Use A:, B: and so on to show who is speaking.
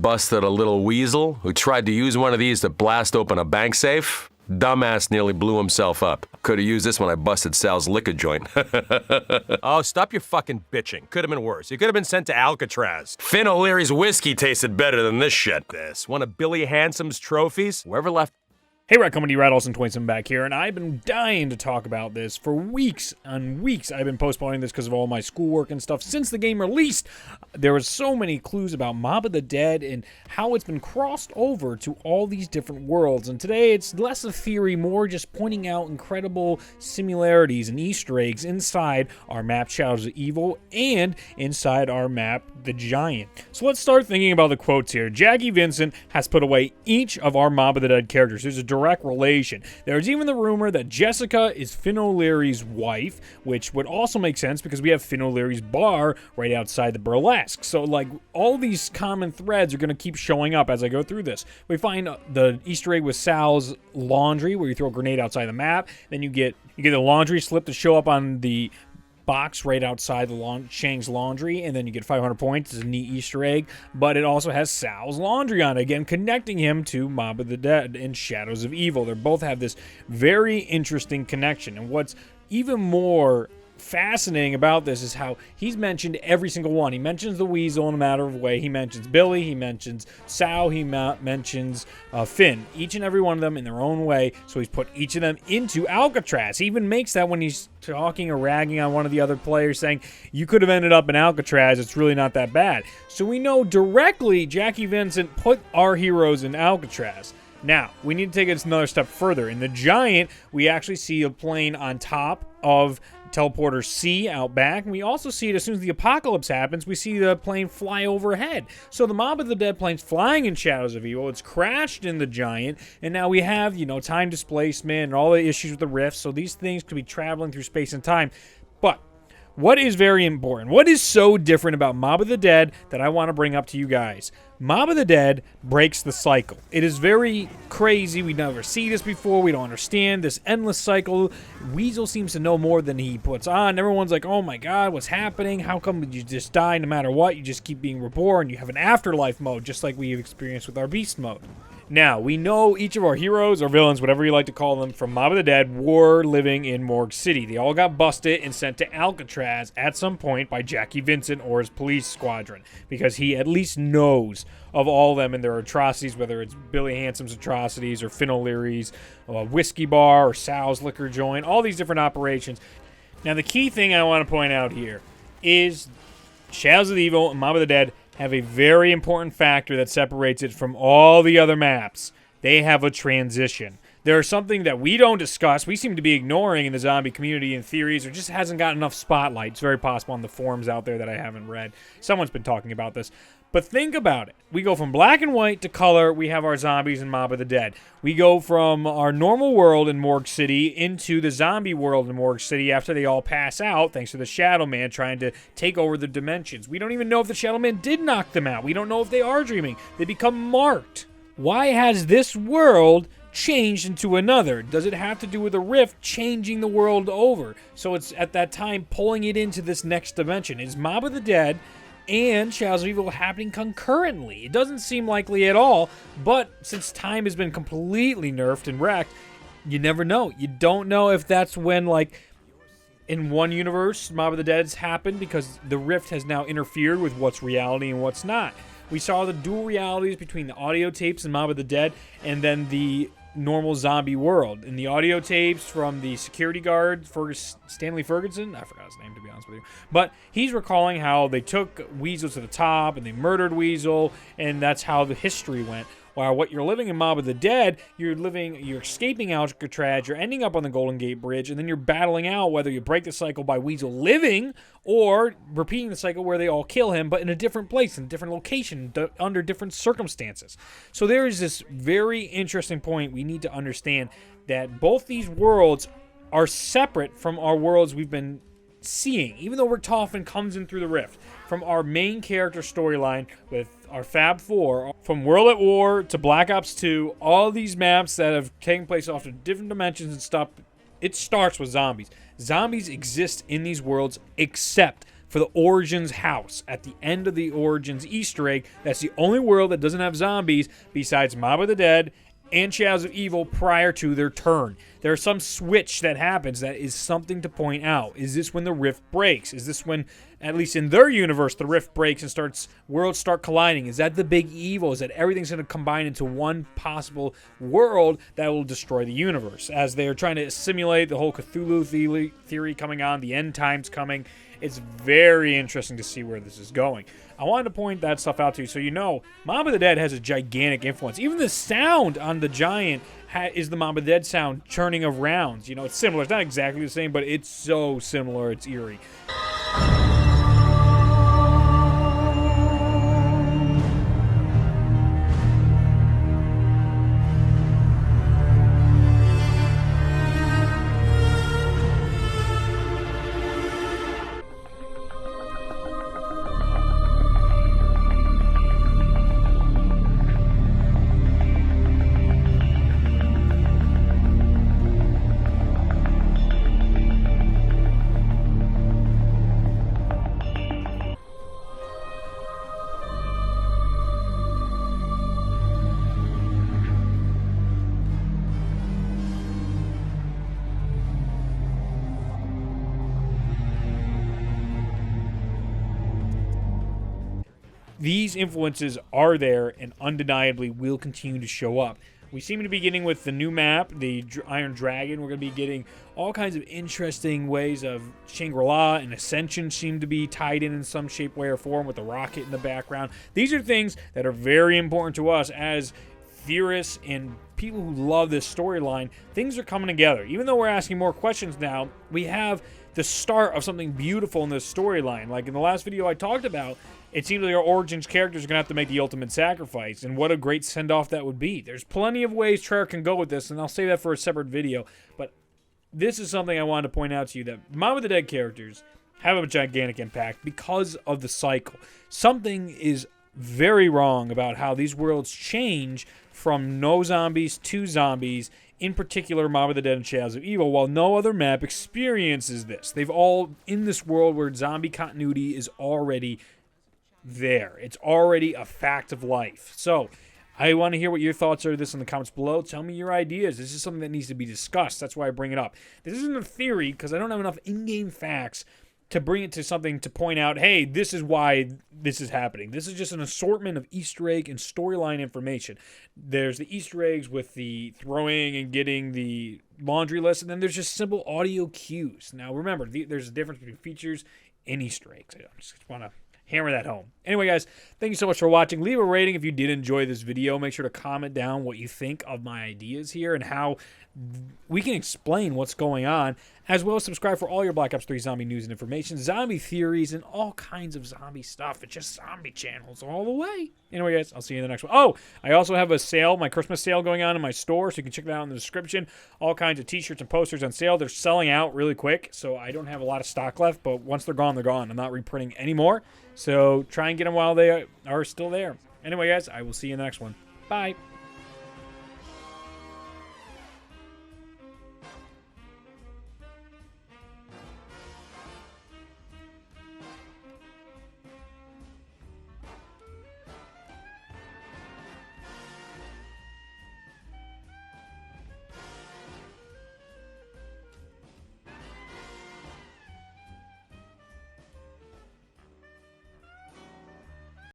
A: busted a little weasel who tried to use one of these to blast open a bank safe. Dumbass nearly blew himself up. Could have used this when I busted Sal's liquor joint.
B: Oh, stop your fucking bitching. Could have been worse. You could have been sent to Alcatraz.
A: Finn O'Leary's whiskey tasted better than this shit.
B: This. One of Billy Handsome's trophies? Whoever left...
C: Hey, Rat Company, Rattlesome27 back here, and I've been dying to talk about this for weeks and weeks. I've been postponing this because of all my schoolwork and stuff since the game released. There were so many clues about Mob of the Dead and how it's been crossed over to all these different worlds, and today it's less a theory, more just pointing out incredible similarities and Easter eggs inside our map Shadows of Evil and inside our map The Giant. So let's start thinking about the quotes here. Jackie Vincent has put away each of our Mob of the Dead characters. There's a direct relation. There's even the rumor that Jessica is Finn O'Leary's wife, which would also make sense because we have Finn O'Leary's bar right outside the burlesque. So, like, all these common threads are going to keep showing up as I go through this. We find the Easter egg with Sal's laundry, where you throw a grenade outside the map. Then you get the laundry slip to show up on the box right outside the Shang's laundry, and then you get 500 points. It's a neat Easter egg, but it also has Sal's laundry on it, again connecting him to Mob of the Dead and Shadows of Evil. They both have this very interesting connection, and what's even more fascinating about this is how he's mentioned every single one. He mentions the Weasel in a matter of way. He mentions Billy. He mentions Sal. He mentions Finn. Each and every one of them in their own way. So he's put each of them into Alcatraz. He even makes that when he's talking or ragging on one of the other players, saying, you could have ended up in Alcatraz. It's really not that bad. So we know directly Jackie Vincent put our heroes in Alcatraz. Now, we need to take it another step further. In The Giant, we actually see a plane on top of Teleporter C out back, and we also see it as soon as the apocalypse happens, we see the plane fly overhead. So the Mob of the Dead plane's flying in Shadows of Evil, it's crashed in The Giant, and now we have, time displacement and all the issues with the rifts, so these things could be traveling through space and time. But what is very important? What is so different about Mob of the Dead that I want to bring up to you guys? Mob of the Dead breaks the cycle. It is very crazy. We never see this before. We don't understand this endless cycle. Weasel seems to know more than he puts on. Everyone's like, oh my god, what's happening? How come you just die no matter what? You just keep being reborn. You have an afterlife mode, just like we've experienced with our beast mode. Now, we know each of our heroes or villains, whatever you like to call them, from Mob of the Dead were living in Morgue City. They all got busted and sent to Alcatraz at some point by Jackie Vincent or his police squadron, because he at least knows of all of them and their atrocities, whether it's Billy Handsome's atrocities or Finn O'Leary's whiskey bar or Sal's liquor joint, all these different operations. Now, the key thing I want to point out here is Shadows of Evil and Mob of the Dead have a very important factor that separates it from all the other maps. They have a transition. There's something that we don't discuss, we seem to be ignoring in the zombie community and theories, or just hasn't got enough spotlight. It's very possible on the forums out there that I haven't read. Someone's been talking about this. But think about it. We go from black and white to color. We have our zombies in Mob of the Dead. We go from our normal world in Morgue City into the zombie world in Morgue City after they all pass out, thanks to the Shadow Man trying to take over the dimensions. We don't even know if the Shadow Man did knock them out. We don't know if they are dreaming. They become marked. Why has this world changed into another? Does it have to do with a rift changing the world over? So it's at that time pulling it into this next dimension. Is Mob of the Dead and Shadows of Evil happening concurrently? It doesn't seem likely at all, but since time has been completely nerfed and wrecked, you never know. You don't know if that's when, like, in one universe, Mob of the Dead's happened because the rift has now interfered with what's reality and what's not. We saw the dual realities between the audio tapes and Mob of the Dead, and then the normal zombie world. In the audio tapes from the security guard, Stanley Ferguson, I forgot his name to be honest with you, but he's recalling how they took Weasel to the top and they murdered Weasel, and that's how the history went. While what you're living in Mob of the Dead, you're escaping Alcatraz, you're ending up on the Golden Gate Bridge, and then you're battling out whether you break the cycle by Weasel living or repeating the cycle where they all kill him, but in a different place, in a different location, under different circumstances. So there is this very interesting point we need to understand, that both these worlds are separate from our worlds we've been seeing, even though Richtofen comes in through the rift. From our main character storyline with our Fab 4, from World at War to Black Ops 2, all these maps that have taken place off of different dimensions and stuff, it starts with zombies. Zombies exist in these worlds except for the Origins house. At the end of the Origins Easter egg, that's the only world that doesn't have zombies besides Mob of the Dead and Shadows of Evil prior to their turn. There's some switch that happens that is something to point out. Is this when the rift breaks? Is this when, at least in their universe, the rift breaks and worlds start colliding? Is that the big evil? Is that everything's going to combine into one possible world that will destroy the universe? As they're trying to simulate the whole Cthulhu theory coming on, the end times coming. It's very interesting to see where this is going. I wanted to point that stuff out to you so you know Mob of the Dead has a gigantic influence. Even the sound on the giant is the Mob of the Dead sound, churning of rounds. You know, it's similar. It's not exactly the same, but it's so similar. It's eerie. These influences are there and undeniably will continue to show up. We seem to be getting with the new map, the Iron Dragon. We're going to be getting all kinds of interesting ways of Shangri-La and Ascension seem to be tied in some shape, way, or form with the rocket in the background. These are things that are very important to us as theorists and people who love this storyline. Things are coming together. Even though we're asking more questions now, we have the start of something beautiful in this storyline. Like in the last video I talked about, it seems like our Origins characters are going to have to make the ultimate sacrifice, and what a great send-off that would be. There's plenty of ways Treyarch can go with this, and I'll save that for a separate video, but this is something I wanted to point out to you, that Mob of the Dead characters have a gigantic impact because of the cycle. Something is very wrong about how these worlds change from no zombies to zombies, in particular Mob of the Dead and Shadows of Evil, while no other map experiences this. They've all in this world where zombie continuity is already there. It's already a fact of life. So I want to hear what your thoughts are of this in the comments below. Tell me your ideas. This is something that needs to be discussed. That's why I bring it up. This isn't a theory because I don't have enough in-game facts to bring it to something to point out, hey, this is why this is happening. This is just an assortment of Easter egg and storyline information. There's the Easter eggs with the throwing and getting the laundry list, and then there's just simple audio cues. Now, remember, there's a difference between features and Easter eggs. I just want to hammer that home. Anyway, guys, thank you so much for watching. Leave a rating if you did enjoy this video. Make sure to comment down what you think of my ideas here and how we can explain what's going on, as well as subscribe for all your Black Ops 3 zombie news and information, zombie theories, and all kinds of zombie stuff. It's just zombie channels all the way. Anyway, guys, I'll see you in the next one. Oh, I also have a sale, my Christmas sale going on in my store, so you can check that out in the description. All kinds of t-shirts and posters on sale. They're selling out really quick, so I don't have a lot of stock left, but once they're gone, they're gone. I'm not reprinting anymore, so try and get them while they are still there. Anyway, guys, I will see you in the next one. Bye.